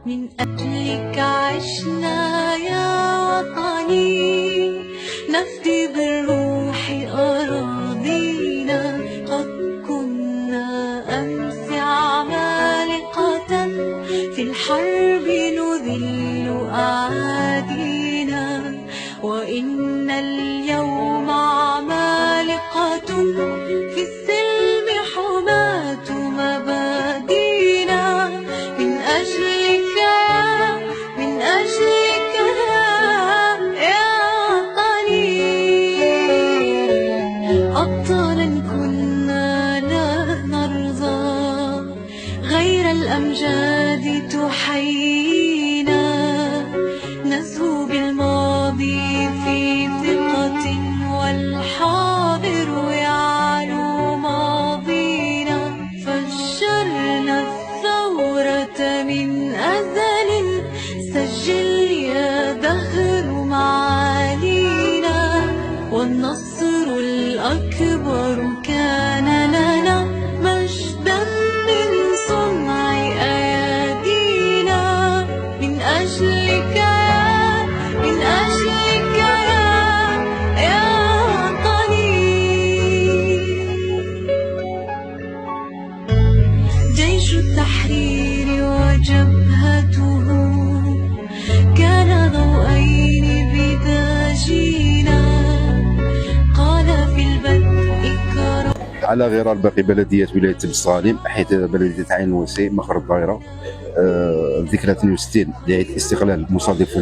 من أجلك عشنا يا وطني، نفدي بالروح أراضينا. قد كنا أمس عمالقة، في الحرب نذل أعادينا، وإن اليوم عمالقة، في السلم حماة مبادينا. من أجلك من أجلك يا وطني، أبطالا كنا لا نرضى غير الأمجاد تحيينا. نزهو بالماضي في ثقة، والحاضر يعلو ماضينا. فجرنا الثورة من أزل، سجل يا دهر معالينا. والنصر الأكبر كان لنا، مجدا من صنع أيادينا. من أجلك من أجلك يا وطني. جيش التحرير وجبهته كان ضوءين بداجينا. قال في البدء كرم. على غرار باقي بلديات ولاية بنصالم، حيث بلدية عين الوسيء مخر الظاهرة، ذكرى 62 لعيد الاستقلال المصادف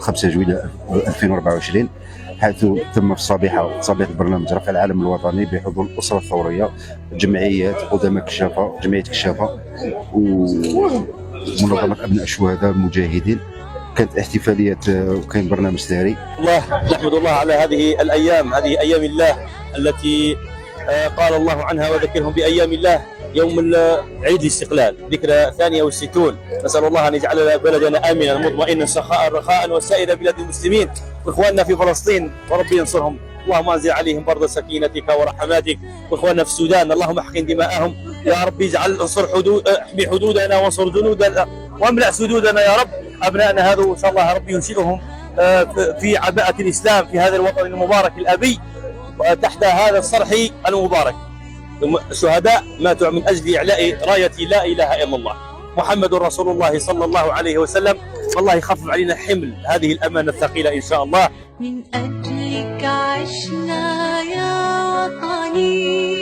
5 جويلية 2024، حيث تم في صبيحة برنامج رفع العلم الوطني بحضور الأسرة الثورية، جمعيات قدماء كشافة، جمعية كشافة، ومنظمة أبناء الشهداء المجاهدين. كانت احتفاليات وكان برنامج ساري. نحمد الله على هذه الأيام، هذه أيام الله التي قال الله عنها: وذكرهم بأيام الله. يوم عيد الاستقلال، ذكرى 62. نسأل الله أن يجعل بلدنا آمنا مطمئنا سخاء رخاء، وسائر بلاد المسلمين، واخواننا في فلسطين وربي ينصرهم. اللهم انزل عليهم برد سكينتك ورحماتك. واخواننا في السودان اللهم احقن دماءهم يا رب. اجعل انصر احمي حدودنا وانصر جنودنا واملأ سدودنا يا رب. ابنائنا هذا ان شاء الله ربي ينشئهم في عباءة الإسلام في هذا الوطن المبارك الأبي، تحت هذا الصرح المبارك. شهداء ماتوا من أجل إعلاء راية لا إله إلا الله محمد رسول الله صلى الله عليه وسلم. والله يخفف علينا حمل هذه الأمانة الثقيلة إن شاء الله. من أجلك عشنا يا وطني.